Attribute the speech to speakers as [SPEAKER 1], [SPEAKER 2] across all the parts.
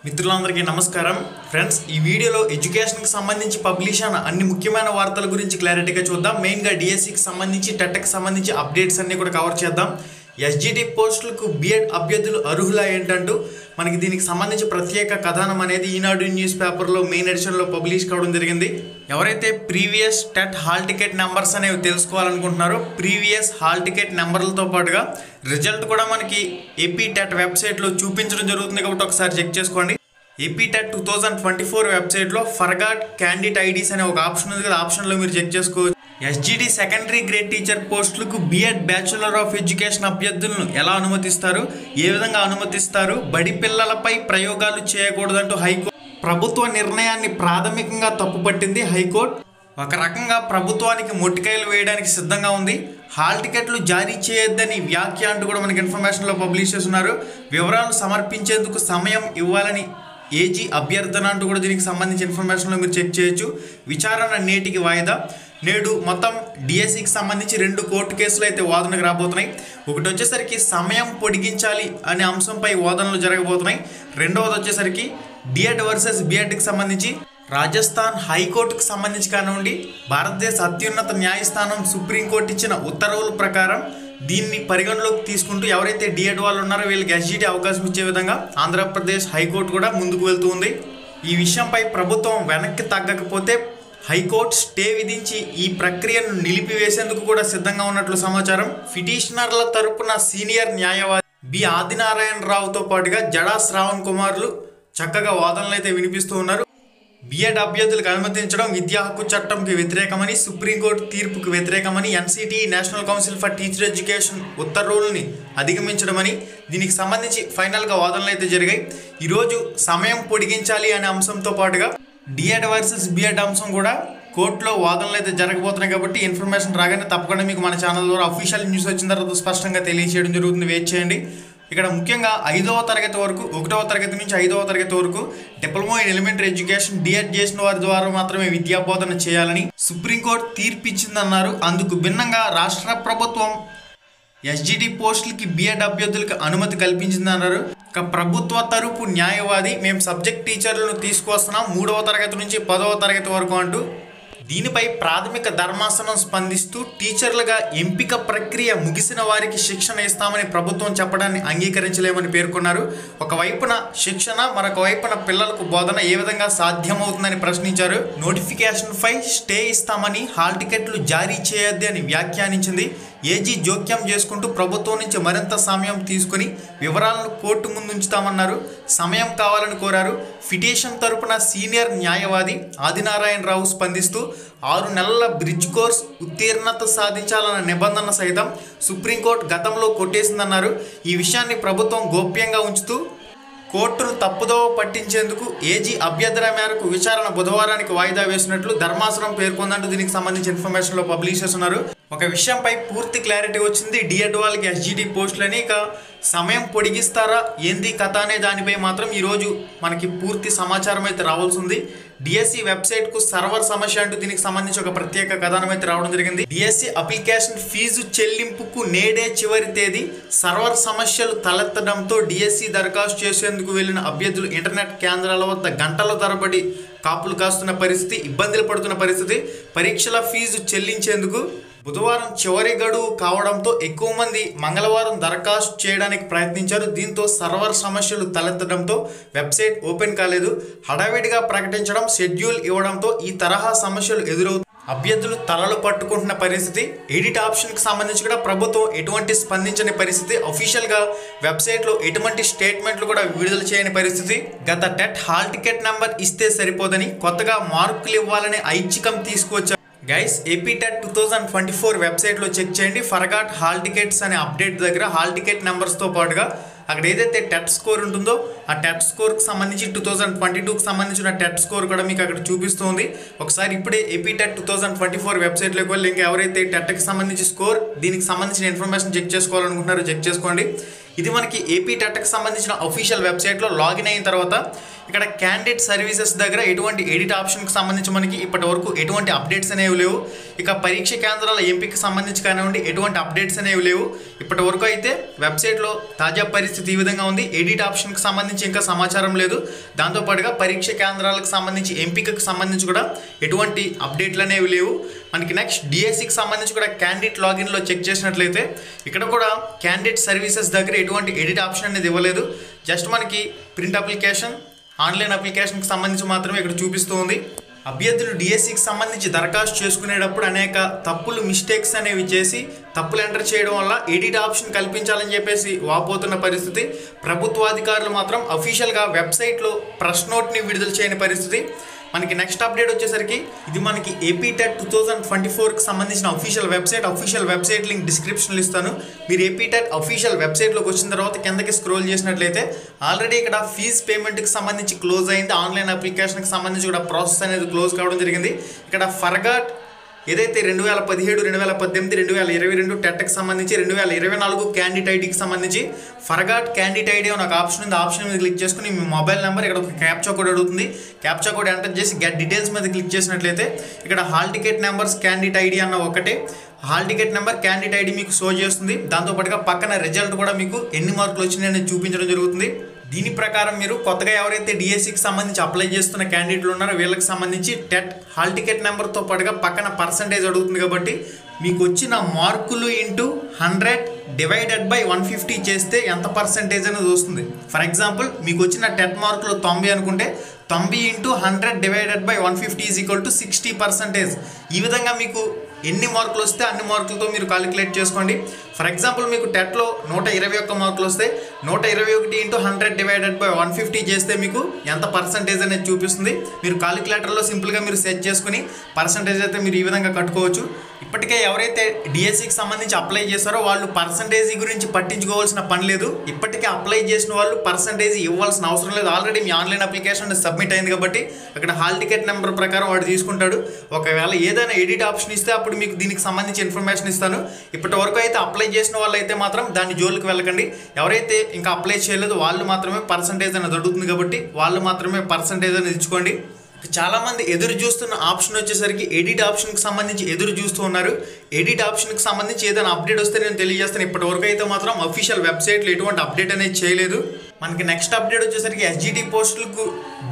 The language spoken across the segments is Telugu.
[SPEAKER 1] మిత్రులందరికీ నమస్కారం ఫ్రెండ్స్ ఈ వీడియోలో ఎడ్యుకేషన్ కి సంబంధించి పబ్లిష్ అయిన అన్ని ముఖ్యమైన వార్తల గురించి క్లారిటీగా చూద్దాం మెయిన్ గా డిఎస్సి కి సంబంధించి టెట్ కి సంబంధించి అప్డేట్స్ అన్ని కూడా కవర్ చేద్దాం ఎస్జిటి పోస్టులకు బిఎడ్ అభ్యర్థులు అర్హులా ఏంటంటూ మనకి దీనికి సంబంధించి ప్రత్యేక కథనం అనేది ఈనాడు న్యూస్ పేపర్లో మెయిన్ ఎడిషన్లో పబ్లిష్ కావడం జరిగింది ఎవరైతే previous TET hall ticket numbers అనేవి తెలుసుకోవాలనుకుంటున్నారో ప్రీవియస్ హాల్ టికెట్ నెంబర్లతో పాటుగా రిజల్ట్ కూడా మనకి ఏపీ టెట్ వెబ్సైట్లో చూపించడం జరుగుతుంది కాబట్టి ఒకసారి చెక్ చేసుకోండి ఏపీ టెట్ 2024 వెబ్సైట్లో ఫర్గాట్ క్యాండిడేట్ ఐడీస్ అనే ఒక ఆప్షన్ ఉంది కదా ఆప్షన్లో మీరు చెక్ చేసుకోవచ్చు ఎస్జిటి సెకండరీ గ్రేడ్ టీచర్ పోస్టులకు బిఎడ్ బ్యాచులర్ ఆఫ్ ఎడ్యుకేషన్ అభ్యర్థులను ఎలా అనుమతిస్తారు ఏ విధంగా అనుమతిస్తారు బడి పిల్లలపై ప్రయోగాలు చేయకూడదంటూ హైకోర్టు ప్రభుత్వ నిర్ణయాన్ని ప్రాథమికంగా తప్పుపట్టింది హైకోర్టు ఒక రకంగా ప్రభుత్వానికి మొట్టికాయలు వేయడానికి సిద్ధంగా ఉంది హాల్ టికెట్లు జారీ చేయొద్దని వ్యాఖ్య అంటూ కూడా మనకి ఇన్ఫర్మేషన్లో పబ్లిష్ చేస్తున్నారు వివరాలు సమర్పించేందుకు సమయం ఇవ్వాలని ఏజీ అభ్యర్థన అంటూ కూడా దీనికి సంబంధించిన ఇన్ఫర్మేషన్లో మీరు చెక్ చేయొచ్చు విచారణ నేటికి వాయిదా నేడు మొత్తం డిఎస్సికి సంబంధించి 2 కోర్టు కేసులు అయితే వాదనకు రాబోతున్నాయి ఒకటి వచ్చేసరికి సమయం పొడిగించాలి అనే అంశంపై వాదనలు జరగబోతున్నాయి రెండవది వచ్చేసరికి డిఎడ్ వర్సెస్ బిఎడ్కి సంబంధించి రాజస్థాన్ హైకోర్టుకు సంబంధించి కానివ్వండి భారతదేశ అత్యున్నత న్యాయస్థానం సుప్రీంకోర్టు ఇచ్చిన ఉత్తర్వుల ప్రకారం దీన్ని పరిగణలోకి తీసుకుంటూ ఎవరైతే డిఎడ్ వాళ్ళు ఉన్నారో వీళ్ళకి ఎస్జిటి అవకాశం ఇచ్చే విధంగా ఆంధ్రప్రదేశ్ హైకోర్టు కూడా ముందుకు వెళ్తూ ఉంది ఈ విషయంపై ప్రభుత్వం వెనక్కి తగ్గకపోతే హైకోర్టు స్టే విధించి ఈ ప్రక్రియను నిలిపివేసేందుకు కూడా సిద్ధంగా ఉన్నట్లు సమాచారం పిటిషనర్ల తరపున సీనియర్ న్యాయవాది బి ఆదినారాయణరావుతో పాటుగా జడా శ్రావణ్ కుమార్లు చక్కగా వాదనలు అయితే వినిపిస్తూ ఉన్నారు బిఎడ్ అభ్యర్థులకు అనుమతించడం విద్యా హక్కు చట్టంకి వ్యతిరేకమని సుప్రీంకోర్టు తీర్పుకు వ్యతిరేకమని NCT national council for teacher education ఉత్తర్వులని అధిగమించడమని దీనికి సంబంధించి ఫైనల్గా వాదనలు అయితే జరిగాయి ఈరోజు సమయం పొడిగించాలి అనే అంశంతో పాటుగా డిఎడ్ వర్సెస్ బిఎడ్ అంశం కూడా కోర్టులో వాదనలు అయితే జరగబోతున్నాయి కాబట్టి ఇన్ఫర్మేషన్ రాగానే తప్పకుండా మీకు మన ఛానల్ ద్వారా అఫీషియల్ న్యూస్ వచ్చిన తర్వాత స్పష్టంగా తెలియజేయడం జరుగుతుంది వెయిట్ చేయండి ఇక్కడ ముఖ్యంగా 5వ తరగతి వరకు 1వ తరగతి నుంచి 5వ తరగతి వరకు diploma in elementary education DEd చేసిన వారి ద్వారా మాత్రమే విద్యాబోధన చేయాలని సుప్రీంకోర్టు తీర్పు ఇచ్చిందన్నారు అందుకు భిన్నంగా రాష్ట్ర ప్రభుత్వం ఎస్జిటి పోస్టులకి బిఎడ్ అభ్యర్థులకు అనుమతి కల్పించిందన్నారు ఇక ప్రభుత్వ తరపు న్యాయవాది మేము సబ్జెక్ట్ టీచర్లను తీసుకొస్తున్నాం 3వ తరగతి నుంచి 10వ తరగతి వరకు అంటూ దీనిపై ప్రాథమిక ధర్మాసనం స్పందిస్తూ టీచర్లుగా ఎంపిక ప్రక్రియ ముగిసిన వారికి శిక్షణ ఇస్తామని ప్రభుత్వం చెప్పడాన్ని అంగీకరించలేమని పేర్కొన్నారు ఒకవైపున శిక్షణ మరొక వైపున పిల్లలకు బోధన ఏ విధంగా సాధ్యమవుతుందని ప్రశ్నించారు నోటిఫికేషన్ పై స్టే ఇస్తామని హాల్ టికెట్లు జారీ చేయొద్దు అని వ్యాఖ్యానించింది ఏజీ జోక్యం చేసుకుంటూ ప్రభుత్వం నుంచి మరింత సమయం తీసుకుని వివరాలను కోర్టు ముందు ఉంచుతామన్నారు సమయం కావాలని కోరారు పిటిషన్ తరపున సీనియర్ న్యాయవాది ఆదినారాయణరావు స్పందిస్తూ 6 నెలల బ్రిడ్జ్ కోర్స్ ఉత్తీర్ణత సాధించాలన్న నిబంధన సైతం సుప్రీంకోర్టు గతంలో కొట్టేసిందన్నారు ఈ విషయాన్ని ప్రభుత్వం గోప్యంగా ఉంచుతూ కోర్టును తప్పుదోవ పట్టించేందుకు ఏజీ అభ్యర్థన మేరకు విచారణ బుధవారానికి వాయిదా వేసినట్లు ధర్మాసనం పేర్కొందంటూ దీనికి సంబంధించి ఇన్ఫర్మేషన్లో పబ్లిష్ చేస్తున్నారు ఒక విషయంపై పూర్తి క్లారిటీ వచ్చింది డిఎడ్ వాళ్ళకి ఎస్జిటి పోస్టులని ఇక సమయం పొడిగిస్తారా ఏంది కథ అనే దానిపై మాత్రం ఈరోజు మనకి పూర్తి సమాచారం అయితే రావాల్సి ఉంది డిఎస్సి వెబ్సైట్కు సర్వర్ సమస్య అంటూ దీనికి సంబంధించి ఒక ప్రత్యేక కథనం అయితే రావడం జరిగింది డిఎస్సి అప్లికేషన్ ఫీజు చెల్లింపుకు నేడే చివరి తేదీ సర్వర్ సమస్యలు తలెత్తడంతో డిఎస్సి దరఖాస్తు చేసేందుకు వెళ్లిన అభ్యర్థులు ఇంటర్నెట్ కేంద్రాల వద్ద గంటల తరబడి కాపులు కాస్తున్న పరిస్థితి ఇబ్బందులు పడుతున్న పరిస్థితి పరీక్షల ఫీజు చెల్లించేందుకు బుధవారం చివరి గడువు కావడంతో ఎక్కువ మంది మంగళవారం దరఖాస్తు చేయడానికి ప్రయత్నించారు దీంతో సర్వర్ సమస్యలు తలెత్తడంతో వెబ్సైట్ ఓపెన్ కాలేదు హడావిడిగా ప్రకటించడం షెడ్యూల్ ఇవ్వడంతో ఈ తరహా సమస్యలు ఎదురవుతాయి అభ్యర్థులు తలలు పట్టుకుంటున్న పరిస్థితి ఎడిట్ ఆప్షన్కి సంబంధించి కూడా ప్రభుత్వం ఎటువంటి స్పందించని పరిస్థితి అఫీషియల్గా వెబ్సైట్లో ఎటువంటి స్టేట్మెంట్లు కూడా విడుదల చేయని పరిస్థితి గత టెట్ హాల్ టికెట్ నెంబర్ ఇస్తే సరిపోదని కొత్తగా మార్కులు ఇవ్వాలనే ఐచ్ఛికం తీసుకువచ్చారు గైస్ ఏపీ టెట్ 2024 వెబ్సైట్లో చెక్ చేయండి ఫర్గాట్ హాల్ టికెట్స్ అనే అప్డేట్ దగ్గర హాల్ టికెట్ నెంబర్స్తో పాటుగా అక్కడ ఏదైతే టెట్ స్కోర్ ఉంటుందో ఆ టెట్ స్కోర్కి సంబంధించి 2022కి సంబంధించిన టెట్ స్కోర్ కూడా మీకు అక్కడ చూపిస్తుంది ఒకసారి ఇప్పుడే ఏపీ టెట్ 2024 వెబ్సైట్లోకి వెళ్ళి ఇంకా ఎవరైతే టెట్కి సంబంధించి స్కోర్ దీనికి సంబంధించిన ఇన్ఫర్మేషన్ చెక్ చేసుకోవాలనుకుంటున్నారో చెక్ చేసుకోండి ఇది మనకి ఏపీ టెట్కి సంబంధించిన అఫీషియల్ వెబ్సైట్లో లాగిన్ అయిన తర్వాత ఇక్కడ క్యాండిడేట్ సర్వీసెస్ దగ్గర ఎటువంటి ఎడిట్ ఆప్షన్కి సంబంధించి మనకి ఇప్పటి వరకు ఎటువంటి అప్డేట్స్ అనేవి లేవు. ఇక పరీక్ష కేంద్రాల ఎంపికకి సంబంధించి కానివ్వండి ఎటువంటి అప్డేట్స్ అనేవి లేవు. ఇప్పటి వరకు అయితే వెబ్సైట్లో తాజా పరిస్థితి ఈ విధంగా ఉంది. ఎడిట్ ఆప్షన్కి సంబంధించి ఇంకా సమాచారం లేదు. దాంతోపాటుగా పరీక్ష కేంద్రాలకు సంబంధించి ఎంపికకు సంబంధించి కూడా ఎటువంటి అప్డేట్లు అనేవి లేవు. మనకి నెక్స్ట్ డిఎస్సికి సంబంధించి కూడా క్యాండిడేట్ లాగిన్లో చెక్ చేసినట్లయితే ఇక్కడ కూడా క్యాండిడేట్ సర్వీసెస్ దగ్గర ఎటువంటి ఎడిట్ ఆప్షన్ అనేది ఇవ్వలేదు. జస్ట్ మనకి ప్రింట్ అప్లికేషన్, ఆన్లైన్ అప్లికేషన్కి సంబంధించి మాత్రమే ఇక్కడ చూపిస్తూ ఉంది. అభ్యర్థులు డిఎస్సికి సంబంధించి దరఖాస్తు చేసుకునేటప్పుడు అనేక తప్పులు, మిస్టేక్స్ అనేవి చేసి తప్పులు ఎంటర్ చేయడం వల్ల ఎడిట్ ఆప్షన్ కల్పించాలని చెప్పేసి వాపోతున్న పరిస్థితి. ప్రభుత్వాధికారులు మాత్రం అఫీషియల్గా వెబ్సైట్లో ప్రెస్ నోట్ని విడుదల చేయని పరిస్థితి. మనకి నెక్స్ట్ అప్డేట్ వచ్చేసరికి ఇది మనకి ఏపీ టెట్ 2024కి సంబంధించిన అఫీషియల్ వెబ్సైట్ లింక్ డిస్క్రిప్షన్లో ఇస్తాను. మీరు ఏపీ టెట్ అఫీషియల్ వెబ్సైట్లోకి వచ్చిన తర్వాత కిందకి స్క్రోల్ చేసినట్లయితే ఆల్రెడీ ఇక్కడ ఫీజ్ పేమెంట్కి సంబంధించి క్లోజ్ అయింది. ఆన్లైన్ అప్లికేషన్కి సంబంధించి కూడా ప్రాసెస్ అనేది క్లోజ్ కావడం జరిగింది. ఇక్కడ ఫర్గాట్ ఏదైతే 2017, 2018, 2022 టెట్కి సంబంధించి 2024 క్యాండిడేట్ ఐడికి సంబంధించి ఫర్గాట్ క్యాండిడేట్ ఐడి అని ఒక ఆప్షన్ ఉంది. ఆప్షన్ మీద క్లిక్ చేసుకుని మీ మొబైల్ నెంబర్, ఇక్కడ ఒక క్యాప్చా కోడ్ అడుగుతుంది. క్యాప్చా కోడ్ ఎంటర్ చేసి గెట్ డీటెయిల్స్ మీద క్లిక్ చేసినట్లయితే ఇక్కడ hall ticket numbers candidate ID అన్న ఒకటే hall ticket number candidate ID మీకు షో చేస్తుంది. దాంతోపాటుగా పక్కన రిజల్ట్ కూడా మీకు ఎన్ని మార్కులు వచ్చినాయని చూపించడం జరుగుతుంది. దీని ప్రకారం మీరు కొత్తగా ఎవరైతే డిఎస్సికి సంబంధించి అప్లై చేస్తున్న క్యాండిడేట్లు ఉన్నారో వీళ్ళకి సంబంధించి టెట్ హాల్ టికెట్ నెంబర్తో పాటుగా పక్కన పర్సంటేజ్ అడుగుతుంది. కాబట్టి మీకు వచ్చిన మార్కులు ఇంటూ 100 డివైడెడ్ బై 150 చేస్తే ఎంత పర్సంటేజ్ అనేది వస్తుంది. ఫర్ ఎగ్జాంపుల్ మీకు వచ్చిన టెట్ మార్కులు 90 అనుకుంటే 90 into 100 divided by 150 is equal to 60%. ఈ విధంగా మీకు ఎన్ని మార్కులు వస్తే అన్ని మార్కులతో మీరు కాలిక్యులేట్ చేసుకోండి. ఫర్ ఎగ్జాంపుల్ మీకు టెట్లో 121 మార్కులు వస్తే 121 ఇంటూ 100 డివైడెడ్ బై 150 చేస్తే మీకు ఎంత పర్సంటేజ్ అనేది చూపిస్తుంది. మీరు కాలిక్యులేటర్లో సింపుల్గా మీరు సెట్ చేసుకుని పర్సంటేజ్ అయితే మీరు ఈ విధంగా కట్టుకోవచ్చు. ఇప్పటికే ఎవరైతే డిఎస్సికి సంబంధించి అప్లై చేస్తారో వాళ్ళు పర్సంటేజ్ గురించి పట్టించుకోవాల్సిన పని లేదు. ఇప్పటికే అప్లై చేసిన వాళ్ళు పర్సంటేజ్ ఇవ్వాల్సిన అవసరం లేదు. ఆల్రెడీ మీ ఆన్లైన్ అప్లికేషన్ సబ్మిట్ అయింది కాబట్టి అక్కడ హాల్ టికెట్ నెంబర్ ప్రకారం వాడు తీసుకుంటాడు. ఒకవేళ ఏదైనా ఎడిట్ ఆప్షన్ ఇస్తే అప్పుడు మీకు దీనికి సంబంధించి ఇన్ఫర్మేషన్ ఇస్తాను. ఇప్పటి వరకు అయితే అప్లై చేసిన వాళ్ళు అయితే మాత్రం దాని జోలికి వెళ్ళకండి. ఎవరైతే ఇంకా అప్లై చేయలేదు వాళ్ళు మాత్రమే పర్సంటేజ్ అనేది అడుగుతుంది కాబట్టి వాళ్ళు మాత్రమే పర్సంటేజ్ అనేది ఇచ్చుకోండి. చాలామంది ఎదురు చూస్తున్న ఆప్షన్ వచ్చేసరికి ఎడిట్ ఆప్షన్కి సంబంధించి ఎదురు చూస్తూ ఉన్నారు. ఎడిట్ ఆప్షన్కి సంబంధించి ఏదైనా అప్డేట్ వస్తే నేను తెలియజేస్తాను. ఇప్పటి వరకు అయితే మాత్రం అఫీషియల్ వెబ్సైట్లో ఎటువంటి అప్డేట్ అనేది చేయలేదు. మనకి నెక్స్ట్ అప్డేట్ వచ్చేసరికి ఎస్జిటి పోస్టులకు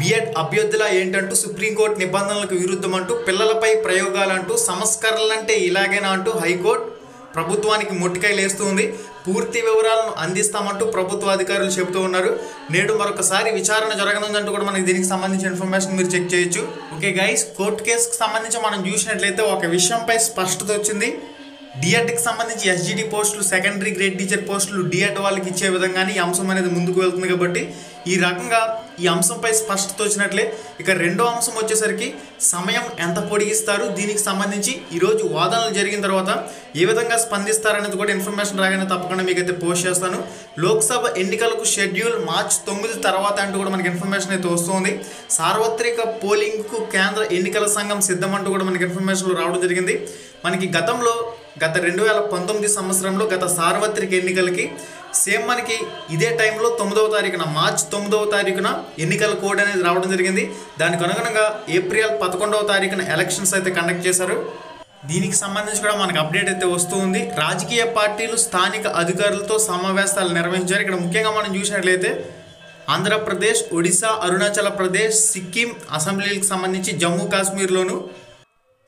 [SPEAKER 1] బిఎడ్ అభ్యర్థుల ఏంటంటూ సుప్రీంకోర్టు నిబంధనలకు విరుద్ధం అంటూ పిల్లలపై ప్రయోగాలంటూ సంస్కరణలంటే ఇలాగేనా అంటూ హైకోర్టు ప్రభుత్వానికి మొట్టికాయలు వేస్తూ ఉంది. పూర్తి వివరాలను అందిస్తామంటూ ప్రభుత్వ అధికారులు చెబుతూ ఉన్నారు. నేడు మరొకసారి విచారణ జరగనుందంటూ కూడా మనకి దీనికి సంబంధించిన ఇన్ఫర్మేషన్ మీరు చెక్ చేయొచ్చు. ఓకే గైస్, కోర్టు కేసుకు సంబంధించి మనం చూసినట్లయితే ఒక విషయంపై స్పష్టత వచ్చింది. డిఎడ్కి సంబంధించి ఎస్జిటి పోస్టులు, సెకండరీ గ్రేడ్ టీచర్ పోస్టులు డిఎడ్ వాళ్ళకి ఇచ్చే విధంగానే ఈ అంశం అనేది ముందుకు వెళ్తుంది. కాబట్టి ఈ రకంగా ఈ అంశంపై స్పష్టత వచ్చినట్లే. ఇక రెండో అంశం వచ్చేసరికి సమయం ఎంత పొడిగిస్తారు, దీనికి సంబంధించి ఈరోజు వాదనలు జరిగిన తర్వాత ఏ విధంగా స్పందిస్తారనేది కూడా ఇన్ఫర్మేషన్ రాగానే తప్పకుండా మీకైతే పోస్ట్ చేస్తాను. లోక్సభ ఎన్నికలకు షెడ్యూల్ మార్చి 9 తర్వాత అంటూ కూడా మనకి ఇన్ఫర్మేషన్ అయితే వస్తుంది. సార్వత్రిక పోలింగ్కు కేంద్ర ఎన్నికల సంఘం సిద్ధమంటూ కూడా మనకి ఇన్ఫర్మేషన్లు రావడం జరిగింది. మనకి గత 2019 సంవత్సరంలో గత సార్వత్రిక ఎన్నికలకి సేమ్ మనకి ఇదే టైంలో 9వ తారీఖున మార్చి 9వ తారీఖున ఎన్నికల కోడ్ అనేది రావడం జరిగింది. దానికి అనుగుణంగా ఏప్రిల్ 11వ తారీఖున ఎలక్షన్స్ అయితే కండక్ట్ చేశారు. దీనికి సంబంధించి కూడా మనకు అప్డేట్ అయితే వస్తూ ఉంది. రాజకీయ పార్టీలు స్థానిక అధికారులతో సమావేశాలు నిర్వహించారు. ఇక్కడ ముఖ్యంగా మనం చూసినట్లయితే ఆంధ్రప్రదేశ్, ఒడిశా, అరుణాచల్ ప్రదేశ్, సిక్కిం అసెంబ్లీలకు సంబంధించి జమ్మూ కాశ్మీర్లోను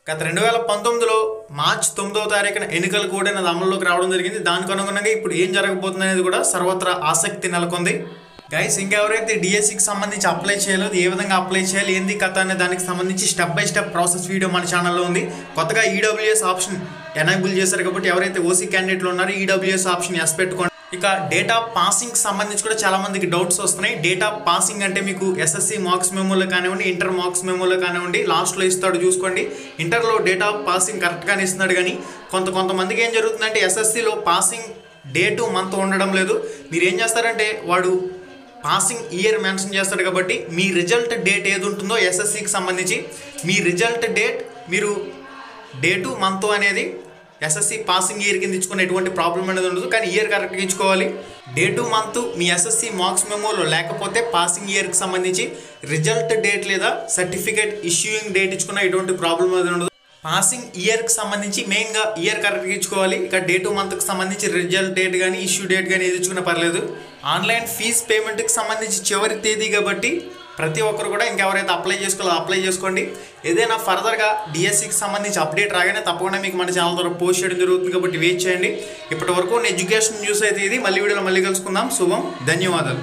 [SPEAKER 1] గత 2019లో మార్చి 9వ తారీఖున ఎన్నికలు కూడా అనేది అమల్లోకి రావడం జరిగింది. దానికి అనుగుణంగా ఇప్పుడు ఏం జరగబోతుంది అనేది కూడా సర్వత్రా ఆసక్తి నెలకొంది. గైస్, ఇంకెవరైతే డిఎస్సికి సంబంధించి అప్లై చేయలేదు, ఏ విధంగా అప్లై చేయాలి, ఏంది కథ అనే దానికి సంబంధించి step by step process video మన ఛానల్లో ఉంది. కొత్తగా ఈడబ్ల్యూఎస్ ఆప్షన్ ఎనేబుల్ చేశారు కాబట్టి ఎవరైతే ఓసీ క్యాండిడేట్లు ఉన్నారో ఈడబ్ల్యూఎస్ ఆప్షన్ ఎస్ పెట్టుకోండి. ఇక డేట్ ఆఫ్ పాసింగ్ సంబంధించి కూడా చాలా మందికి డౌట్స్ వస్తున్నాయి. డేట్ ఆఫ్ పాసింగ్ అంటే మీకు ఎస్ఎస్సి మార్క్స్ మెమోలో కానివ్వండి, ఇంటర్ మార్క్స్ మెమోలో కానివ్వండి లాస్ట్లో ఇస్తాడు చూసుకోండి. ఇంటర్లో డేట్ ఆఫ్ పాసింగ్ కరెక్ట్గానే ఇస్తున్నాడు. కానీ కొంతమందికి ఏం జరుగుతుందంటే ఎస్ఎస్సిలో పాసింగ్ డేటు మంత్ ఉండడం లేదు. మీరు ఏం చేస్తారంటే వాడు పాసింగ్ ఇయర్ మెన్షన్ చేస్తాడు కాబట్టి మీ రిజల్ట్ డేట్ ఏది ఉంటుందో ఎస్ఎస్సికి సంబంధించి మీ రిజల్ట్ డేట్ మీరు డేటు మంత్ అనేది ఎస్ఎస్సి పాసింగ్ ఇయర్ కింద ఇచ్చుకునే ఎటువంటి ప్రాబ్లం అనేది ఉండదు. కానీ ఇయర్ కరెక్ట్గా ఇచ్చుకోవాలి. డేటు మంత్ మీ ఎస్ఎస్సి మార్క్స్ మెమోలో లేకపోతే పాసింగ్ ఇయర్కి సంబంధించి రిజల్ట్ డేట్ లేదా సర్టిఫికేట్ ఇష్యూయింగ్ డేట్ ఇచ్చుకున్న ఎటువంటి ప్రాబ్లం అనేది ఉండదు. పాసింగ్ ఇయర్కి సంబంధించి మెయిన్గా ఇయర్ కరెక్ట్గా ఇచ్చుకోవాలి. ఇక డేటు మంత్కి సంబంధించి రిజల్ట్ డేట్ కానీ ఇష్యూ డేట్ కానీ ఏది ఇచ్చుకున్నా పర్లేదు. ఆన్లైన్ ఫీజ్ పేమెంట్కి సంబంధించి చివరి తేదీ కాబట్టి ప్రతి ఒక్కరు కూడా ఇంకెవరైతే అప్లై చేసుకోవాలో అప్లై చేసుకోండి. ఏదైనా ఫర్దర్గా డిఎస్సికి సంబంధించి అప్డేట్ రాగానే తప్పకుండా మీకు మన ఛానల్ ద్వారా పోస్ట్ చేయడం జరుగుతుంది కాబట్టి వెయిట్ చేయండి. ఇప్పటి వరకు ఎడ్యుకేషన్ న్యూస్ అయితే ఇది. మళ్ళీ వీడియోలో మళ్ళీ కలుసుకుందాం. శుభం, ధన్యవాదాలు.